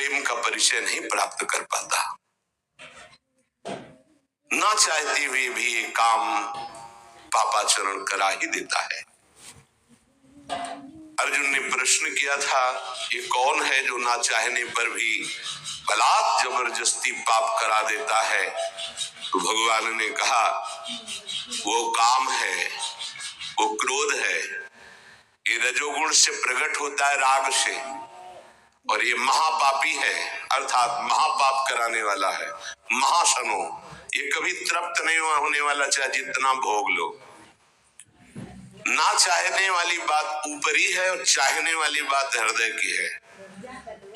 प्रेम का परिचय नहीं प्राप्त कर पाता। ना चाहते हुए भी ये काम पापाचरण करा ही देता है। अर्जुन ने प्रश्न किया था, ये कौन है जो ना चाहने पर भी बलात् जबरदस्ती पाप करा देता है? तो भगवान ने कहा, वो काम है, वो क्रोध है। ये रजोगुण से प्रकट होता है, राग से, और ये महापापी है, अर्थात महापाप कराने वाला है, महाशनो। ये कभी तृप्त नहीं होने वाला, चाहे जितना भोग लो। ना चाहने वाली बात ऊपरी है और चाहने वाली बात हृदय की है।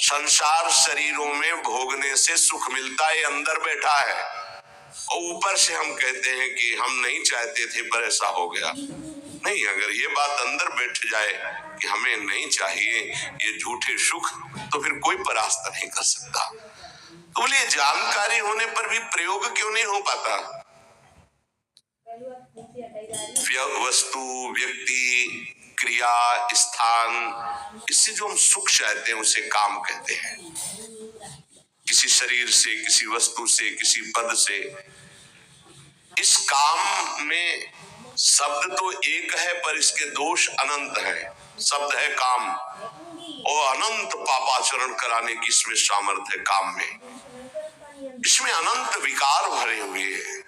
संसार शरीरों में भोगने से सुख मिलता है, अंदर बैठा है, और ऊपर से हम कहते हैं कि हम नहीं चाहते थे पर ऐसा हो गया। नहीं, अगर ये बात अंदर बैठ जाए कि हमें नहीं चाहिए ये झूठे सुख, तो फिर कोई परास्त नहीं कर सकता। तो बोलिए, जानकारी होने पर भी प्रयोग क्यों नहीं हो पाता? वस्तु, व्यक्ति, क्रिया, स्थान, इससे जो हम सुख चाहते हैं उसे काम कहते हैं। किसी शरीर से, किसी वस्तु से, किसी पद से। इस काम में शब्द तो एक है पर इसके दोष अनंत है। शब्द है काम, और अनंत पापाचरण कराने की इसमें सामर्थ्य है। काम में इसमें अनंत विकार भरे हुए हैं।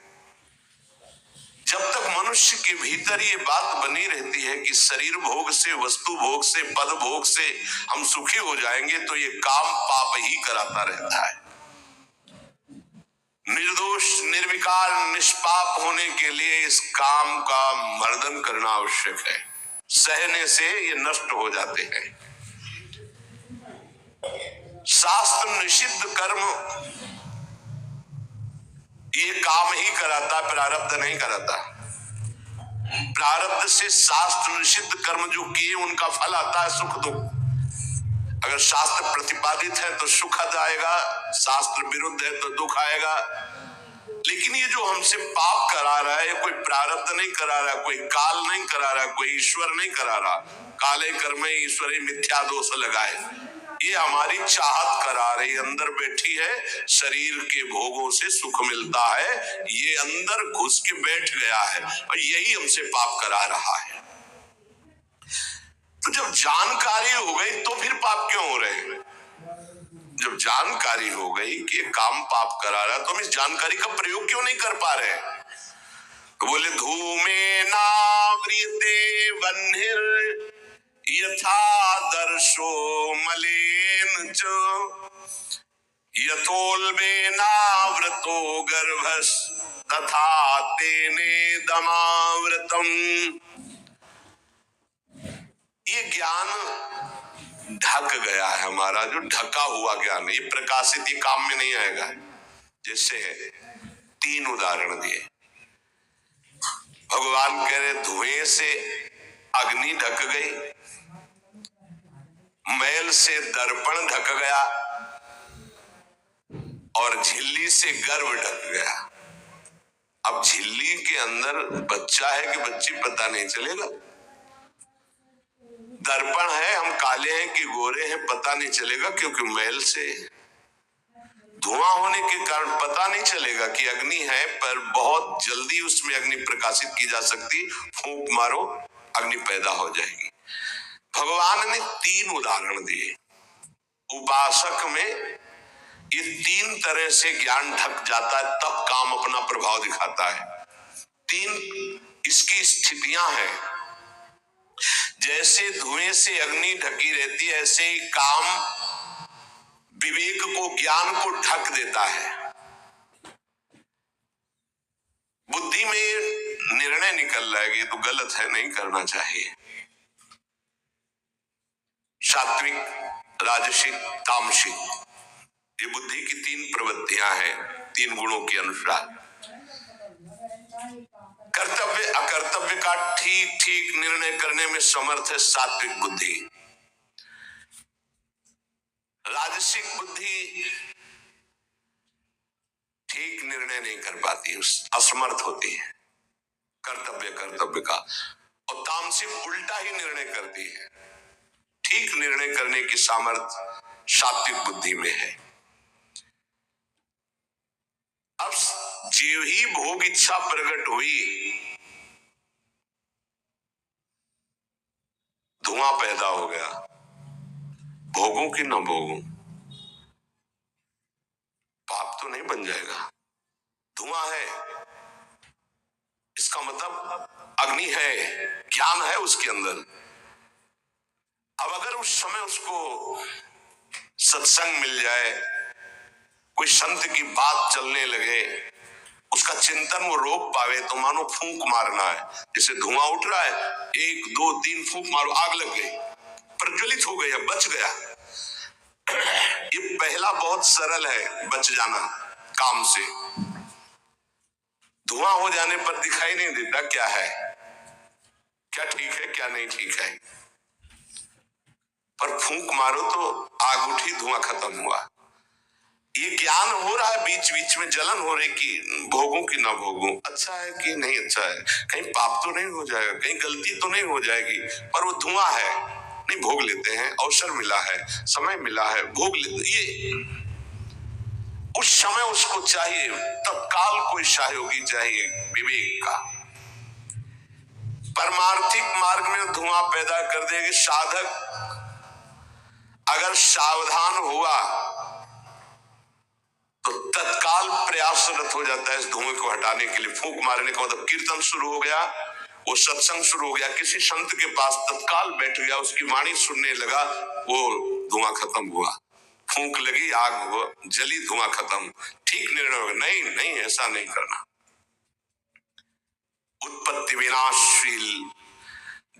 जब तक मनुष्य के भीतर ये बात बनी रहती है कि शरीर भोग से, वस्तु भोग से, पद भोग से हम सुखी हो जाएंगे, तो ये काम पाप ही कराता रहता है। निर्दोष, निर्विकार, निष्पाप होने के लिए इस काम का मर्दन करना आवश्यक है। सहने से ये नष्ट हो जाते हैं। शास्त्र निषिद्ध कर्म ये काम ही कराता, प्रारब्ध नहीं कराता। प्रारब्ध से शास्त्र निषिद्ध कर्म जो किए उनका फल आता है सुख दुख। अगर शास्त्र प्रतिपादित है तो सुख आएगा, शास्त्र विरुद्ध है तो दुख आएगा। लेकिन ये जो हमसे पाप करा रहा है, कोई प्रारब्ध नहीं करा रहा, कोई काल नहीं करा रहा, कोई ईश्वर नहीं करा रहा। काले कर्मे ईश्वरे मिथ्या दोष लगाए, ये हमारी चाहत करा रही, अंदर बैठी है। शरीर के भोगों से सुख मिलता है, ये अंदर घुस के बैठ गया है और यही हमसे पाप करा रहा है। तो जब जानकारी हो गई तो फिर पाप क्यों हो रहे हैं? जब जानकारी हो गई कि काम पाप करा रहा है, तो हम इस जानकारी का प्रयोग क्यों नहीं कर पा रहे? तो बोले, धूमे नाव्रियते वह्निर यथा दर्शो मलेन च यथोल्बे नाव्रतो गर्भस् तथा तेने दमाव्रतम। ये ज्ञान ढक गया है हमारा, जो ढका हुआ ज्ञान, ये प्रकाशित, ये काम में नहीं आएगा। जैसे 3 उदाहरण दिए। भगवान कह रहे, धुएं से अग्नि ढक गई, मैल से दर्पण ढक गया, और झिल्ली से गर्भ ढक गया। अब झिल्ली के अंदर बच्चा है कि बच्ची पता नहीं चलेगा। दर्पण है, हम काले हैं कि गोरे हैं पता नहीं चलेगा, क्योंकि मैल से धुआं होने के कारण पता नहीं चलेगा कि अग्नि है। पर बहुत जल्दी उसमें अग्नि प्रकाशित की जा सकती, फूंक मारो अग्नि पैदा हो जाएगी। भगवान ने 3 उदाहरण दिए। उपासक में ये 3 तरह से ज्ञान ढक जाता है, तब काम अपना प्रभाव दिखाता है। 3 इसकी स्थितियां हैं। जैसे धुएं से अग्नि ढकी रहती है, ऐसे ही काम विवेक को, ज्ञान को ढक देता है। बुद्धि में निर्णय निकल रहा है कि ये तो गलत है, नहीं करना चाहिए। सात्विक, राजसिक, तामसिक, ये बुद्धि की 3 प्रवृत्तियां हैं, 3 गुणों के अनुसार। कर्तव्य अकर्तव्य का ठीक ठीक निर्णय करने में समर्थ है सात्विक बुद्धि। राजसिक बुद्धि ठीक निर्णय नहीं कर पाती, असमर्थ होती है कर्तव्य का। और तामसिक उल्टा ही निर्णय करती है, ठीक निर्णय करने की सामर्थ्य सात्विक बुद्धि में है। अब जीव ही भोग इच्छा प्रकट हुई, धुआं पैदा हो गया, भोगों की न भोगों, पाप तो नहीं बन जाएगा। धुआं है, इसका मतलब अग्नि है, ज्ञान है उसके अंदर। अब अगर उस समय उसको सत्संग मिल जाए, कोई संत की बात चलने लगे, उसका चिंतन वो रोक पावे, तो मानो फूंक मारना है। जैसे धुआं उठ रहा है, 1 2 3 फूंक मारो, आग लग गई, प्रज्वलित हो गया, बच गया। ये पहला बहुत सरल है, बच जाना काम से। धुआं हो जाने पर दिखाई नहीं देता क्या है, क्या ठीक है क्या नहीं ठीक है, पर फूंक मारो तो आग उठी, धुआं खत्म हुआ। ये ज्ञान हो रहा है, बीच बीच में जलन हो रही कि भोगों की ना भोगूं, अच्छा है कि नहीं अच्छा है, कहीं पाप तो नहीं हो जाएगा, कहीं गलती तो नहीं हो जाएगी, पर वो धुआं है, नहीं भोग लेते हैं, अवसर मिला है, समय मिला है, भोग लेते। ये उस समय उसको चाहिए, तत्काल कोई सहयोगी चाहिए विवेक का। परमार्थिक मार्ग में धुआं पैदा कर देगी। साधक अगर सावधान हुआ तो तत्काल प्रयासरत हो जाता है इस धुएं को हटाने के लिए। फूंक मारने का मतलब कीर्तन शुरू हो गया, वो सत्संग शुरू हो गया, किसी संत के पास तत्काल बैठ गया, उसकी वाणी सुनने लगा, वो धुआं खत्म हुआ। फूंक लगी, आग हुआ, जली, धुआं खत्म, ठीक निर्णय होगा। नहीं नहीं, ऐसा नहीं करना। उत्पत्ति विनाशशील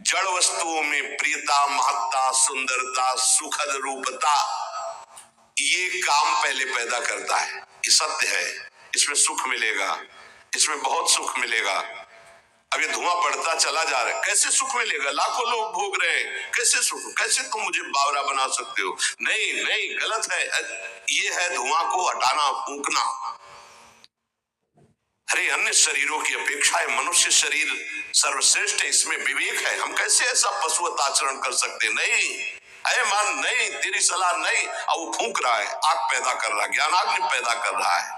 जड़ वस्तुओं में प्रियता, महत्ता, सुंदरता, सुखद रूपता, ये काम पहले पैदा करता है। ये सत्य है, इसमें सुख मिलेगा, इसमें बहुत सुख मिलेगा। अब ये धुआं बढ़ता चला जा रहा है, कैसे सुख मिलेगा? लाखों लोग भोग रहे हैं, कैसे सुख? कैसे तुम मुझे बावरा बना सकते हो? नहीं नहीं, गलत है। ये है धुआं को हटाना, फूंकना। अरे अन्य शरीरों की अपेक्षा है मनुष्य शरीर सर्वश्रेष्ठ है, इसमें विवेक है। हम कैसे ऐसा पशुवत आचरण कर सकते? नहीं, अरे मन नहीं, तेरी सलाह नहीं। अब वो फूंक रहा है, आग पैदा कर रहा है, ज्ञानाग्नि पैदा कर रहा है।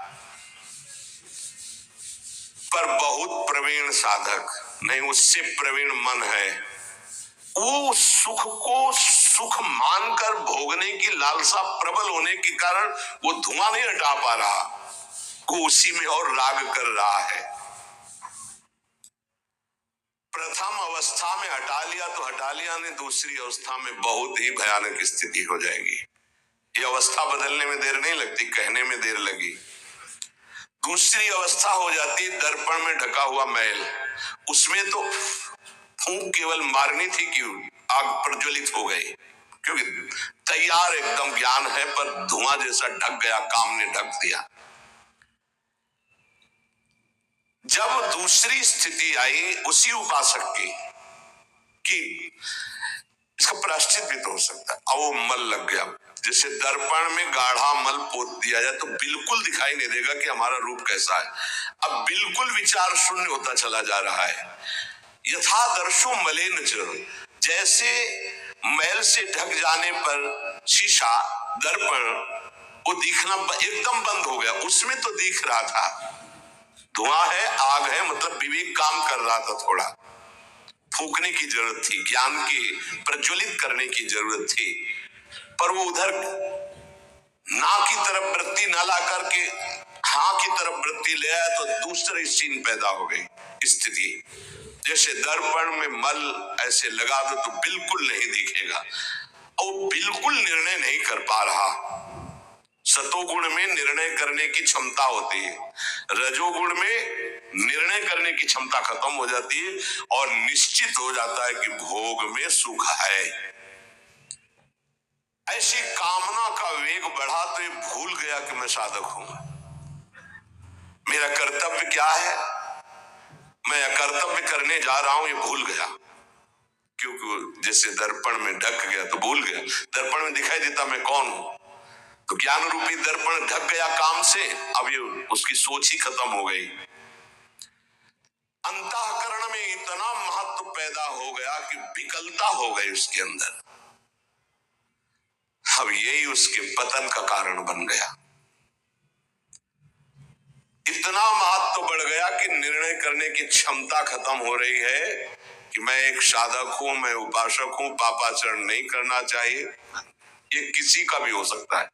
पर बहुत प्रवीण साधक नहीं, उससे प्रवीण मन है, वो सुख को सुख मानकर भोगने की लालसा प्रबल होने के कारण वो धुआं नहीं हटा पा रहा, वो उसी में और राग कर रहा है। प्रथम अवस्था में हटा लिया तो हटा लिया, नहीं दूसरी अवस्था में बहुत ही भयानक स्थिति हो जाएगी। ये अवस्था बदलने में देर नहीं लगती, कहने में देर लगी। दूसरी अवस्था हो जाती दर्पण में ढका हुआ मैल। उसमें तो फूंक केवल मारनी थी कि आग प्रज्वलित हो गई, क्योंकि तैयार एकदम ज्ञान है, पर धुआं जैसा ढक गया, काम ने ढक दिया। जब दूसरी स्थिति आई उसी उपासक की कि इसका प्रायश्चित भी तो हो सकता है, अब वो मल लग गया। जैसे दर्पण में गाढ़ा मल पोत दिया जाए तो बिल्कुल दिखाई नहीं देगा कि हमारा रूप कैसा है। अब बिल्कुल विचार शून्य होता चला जा रहा है। यथा दर्शो मलेन च, जैसे मैल से ढक जाने पर शीशा, दर्पण, वो दिखना एकदम बंद हो गया, उसमें तो दिख रहा था। धुआं है, आग है, मतलब विवेक काम कर रहा था, थोड़ा फूकने की जरूरत थी, ज्ञान की प्रज्वलित करने की जरूरत थी, पर वो उधर ना की तरफ वृत्ति न ला करके हाँ की तरफ वृत्ति ले आया, तो दूसरी सीन पैदा हो गई स्थिति। जैसे दर्पण में मल ऐसे लगा दो तो बिल्कुल नहीं दिखेगा, और बिल्कुल निर्णय नहीं कर पा रहा। सतोगुण में निर्णय करने की क्षमता होती है, रजोगुण में निर्णय करने की क्षमता खत्म हो जाती है, और निश्चित हो जाता है कि भोग में सुख है। ऐसी कामना का वेग बढ़ा तो ये भूल गया कि मैं साधक हूं, मेरा कर्तव्य क्या है, मैं कर्तव्य करने जा रहा हूं, ये भूल गया। क्योंकि जैसे दर्पण में ढक गया तो भूल गया, दर्पण में दिखाई देता मैं कौन हूं, तो ज्ञान रूपी दर्पण ढक गया काम से, अब ये उसकी सोच ही खत्म हो गई। अंतःकरण में इतना महत्व पैदा हो गया कि विकलता हो गई उसके अंदर। अब यही उसके पतन का कारण बन गया। इतना महत्व बढ़ गया कि निर्णय करने की क्षमता खत्म हो रही है कि मैं एक साधक हूं, मैं उपासक हूं, पापाचरण नहीं करना चाहिए। ये किसी का भी हो सकता है।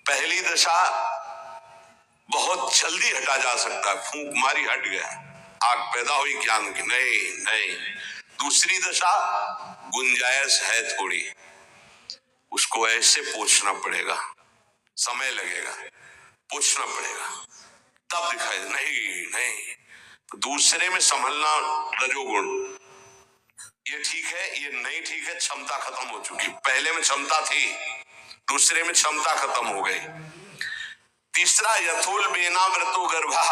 पहली दशा बहुत जल्दी हटा जा सकता है, फूंक मारी हट गया, आग पैदा हुई ज्ञान की, नहीं नहीं। दूसरी दशा गुंजाइश है थोड़ी, उसको ऐसे पूछना पड़ेगा, समय लगेगा, पूछना पड़ेगा, तब दिखाई नहीं नहीं। तो दूसरे में संभलना रजोगुण, ये ठीक है, ये नहीं ठीक है, क्षमता खत्म हो चुकी। पहले में क्षमता थी, दूसरे में क्षमता खत्म हो गई। तीसरा यथोल बेना व्रतो गर्भा,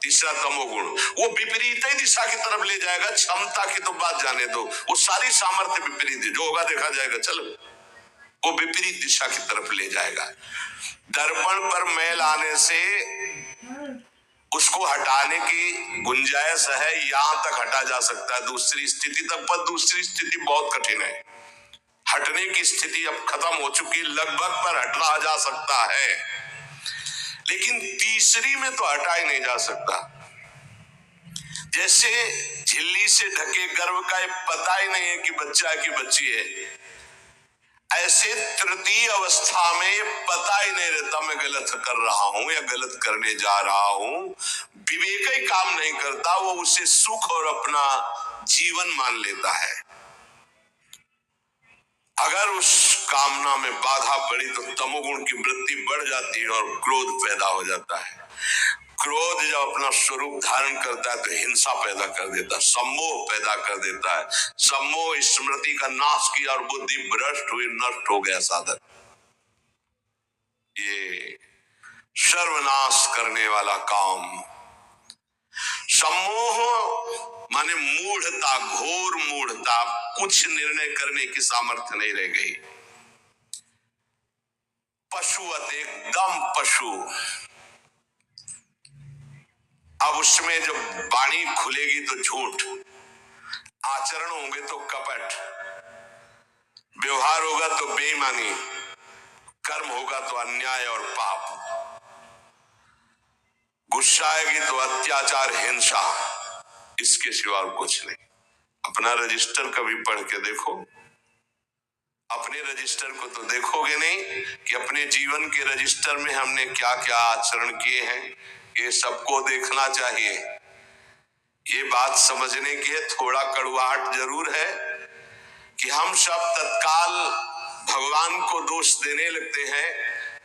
तीसरा तमोगुण, वो विपरीत दिशा की तरफ ले जाएगा। क्षमता की तो बात जाने दो, वो सारी सामर्थ्य विपरीत, जो होगा देखा जाएगा, चलो, वो विपरीत दिशा की तरफ ले जाएगा। दर्पण पर मैल आने से उसको हटाने की गुंजाइश है, यहां तक हटा जा सकता है, दूसरी स्थिति तक, पर दूसरी स्थिति बहुत कठिन है। हटने की स्थिति अब खत्म हो चुकी, लगभग पर हटा जा सकता है, लेकिन तीसरी में तो हटा ही नहीं जा सकता। जैसे झिल्ली से ढके गर्भ का ये पता ही नहीं है कि बच्चा है कि बच्ची है, ऐसे तृतीय अवस्था में ये पता ही नहीं रहता मैं गलत कर रहा हूं या गलत करने जा रहा हूं। विवेक ही काम नहीं करता, वो उसे सुख और अपना जीवन मान लेता है। अगर उस कामना में बाधा पड़ी तो तमोगुण की वृत्ति बढ़ जाती है और क्रोध पैदा हो जाता है। क्रोध जब अपना स्वरूप धारण करता है तो हिंसा पैदा कर देता है, सम्मोह पैदा कर देता है। सम्मोह स्मृति का नाश किया और बुद्धि भ्रष्ट हुई, नष्ट हो गया साधक। ये सर्वनाश करने वाला काम। सम्मोह माने मूढ़ता, घोर मूढ़ता, कुछ निर्णय करने की सामर्थ्य नहीं रह गई। पशुवत, एकदम पशु। अब उसमें जब वाणी खुलेगी तो झूठ, आचरण होंगे तो कपट, व्यवहार होगा तो बेईमानी, कर्म होगा तो अन्याय और पाप, गुस्सा आएगी तो अत्याचार, हिंसा, इसके सिवा कुछ नहीं। अपना रजिस्टर कभी पढ़ के देखो, अपने रजिस्टर को तो देखोगे नहीं कि अपने जीवन के रजिस्टर में हमने क्या क्या आचरण किए हैं। ये सबको देखना चाहिए। ये बात समझने के थोड़ा कड़वाहट जरूर है कि हम सब तत्काल भगवान को दोष देने लगते हैं,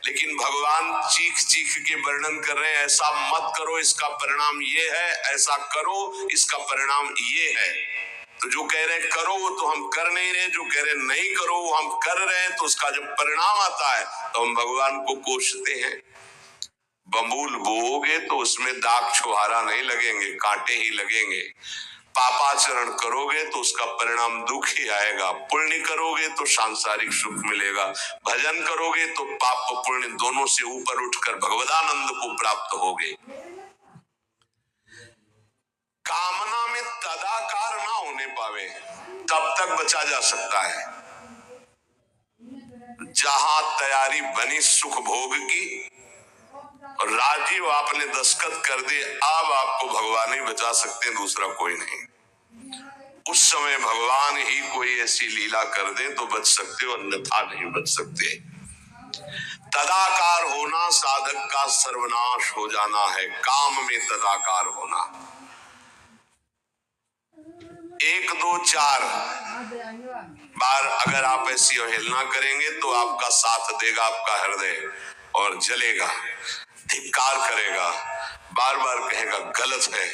लेकिन भगवान चीख चीख के वर्णन कर रहे हैं, ऐसा मत करो इसका परिणाम ये है, ऐसा करो इसका परिणाम ये है। तो जो कह रहे करो वो तो हम कर नहीं रहे, जो कह रहे नहीं करो वो हम कर रहे हैं। तो उसका जब परिणाम आता है तो हम भगवान को कोसते हैं। बबूल बोओगे तो उसमें दाग छुहारा नहीं लगेंगे, कांटे ही लगेंगे। पापाचरण करोगे तो उसका परिणाम दुख ही आएगा। पुण्य करोगे तो सांसारिक सुख मिलेगा। भजन करोगे तो पाप पुण्य दोनों से ऊपर उठकर भगवदानंद को प्राप्त होगे। कामना में तदाकार ना होने पावे तब तक बचा जा सकता है। जहां तैयारी बनी सुख भोग की और राजीव आपने दस्तखत कर दिए, अब आपको भगवान ही बचा सकते हैं, दूसरा कोई नहीं। उस समय भगवान ही कोई ऐसी लीला कर दे तो बच सकते हो, अन्यथा नहीं बच सकते। तदाकार होना साधक का सर्वनाश हो जाना है। काम में तदाकार होना। 1 2 4 बार अगर आप ऐसी अवहेलना करेंगे तो आपका साथ देगा आपका हृदय और जलेगा, धिक्कार करेगा, बार बार कहेगा गलत है,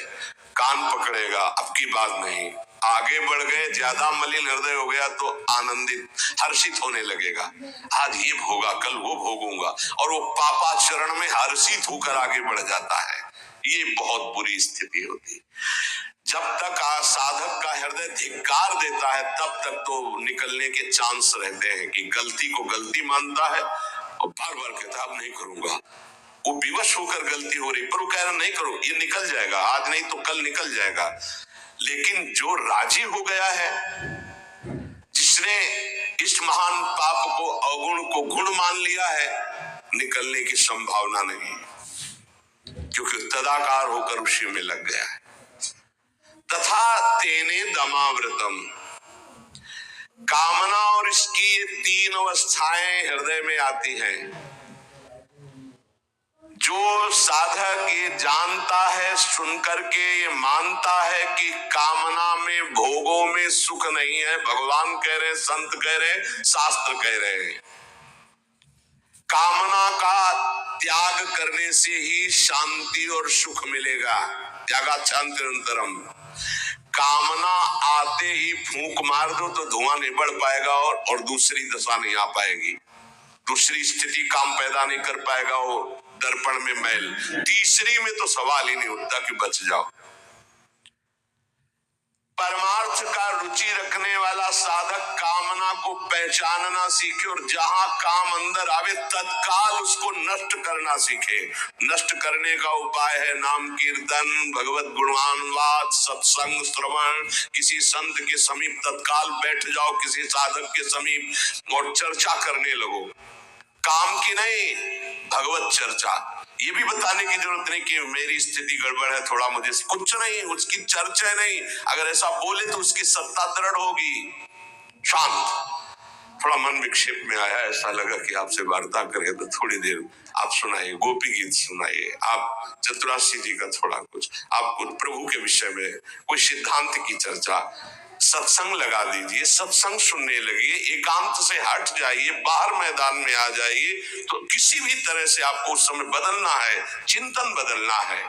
कान पकड़ेगा, अब की बात नहीं। आगे बढ़ गए, ज्यादा मलिन हृदय हो गया तो आनंदित, हर्षित होने लगेगा, आज ये भोगा कल वो भोगूंगा, और वो पापाचरण में हर्षित होकर आगे बढ़ जाता है। ये बहुत बुरी स्थिति होती। जब तक साधक का हृदय धिक्कार देता है तब तक तो निकलने के चांस रहते हैं कि गलती को गलती मानता है और बार बार कहता है अब नहीं करूंगा। वो विवश होकर गलती हो रही, पर वो कह रहा नहीं करो, ये निकल जाएगा, आज नहीं तो कल निकल जाएगा। लेकिन जो राजी हो गया है, जिस जिसने इस महान पाप को, अवगुण को गुण मान लिया है, निकलने की संभावना नहीं, क्योंकि तदाकार होकर उसी में लग गया है। तथा तेने दमावृतम, कामना और इसकी ये तीन अवस्थाएं हृदय में आती हैं। जो साधक ये जानता है, सुनकर के ये मानता है कि कामना में, भोगों में सुख नहीं है, भगवान कह रहे, संत कह रहे, शास्त्र कह रहे हैं, कामना का त्याग करने से ही शांति और सुख मिलेगा। त्यागा शांतिरंतरम, कामना आते ही फूंक मार दो तो धुआं नहीं बढ़ पाएगा और दूसरी दशा नहीं आ पाएगी, दूसरी स्थिति काम पैदा नहीं कर पाएगा, वो दर्पण में मैल, तीसरी में तो सवाल ही नहीं उठता कि बच जाओ। परमार्थ का रुचि रखने वाला साधक कामना को पहचानना सीखे और जहां काम अंदर आवे तत्काल उसको नष्ट करना सीखे। नष्ट करने का उपाय है नाम कीर्तन, भगवत गुणानुवाद, सत्संग, श्रवण। किसी संत के समीप तत्काल बैठ जाओ, किसी साधक के समीप और चर्चा करने लगो, काम की नहीं, भगवत चर्चा। ये भी बताने की जरूरत नहीं कि मेरी स्थिति गड़बड़ है, थोड़ा मुझे, कुछ नहीं, उसकी चर्चा नहीं। अगर ऐसा बोले तो उसकी सत्ता दृढ़ होगी। शांत, थोड़ा मन विक्षेप में आया, ऐसा लगा कि आपसे वार्ता करें तो थोड़ी देर आप सुनाइए, गोपी गीत सुनाइए, आप चतुराशी जी का थोड़ा कुछ, आप कुछ प्रभु के विषय में कोई सिद्धांत की चर्चा, सत्संग लगा दीजिए, सत्संग सुनने लगिए, एकांत से हट जाइए, बाहर मैदान में आ जाइए। तो किसी भी तरह से आपको उस समय बदलना है, चिंतन बदलना है।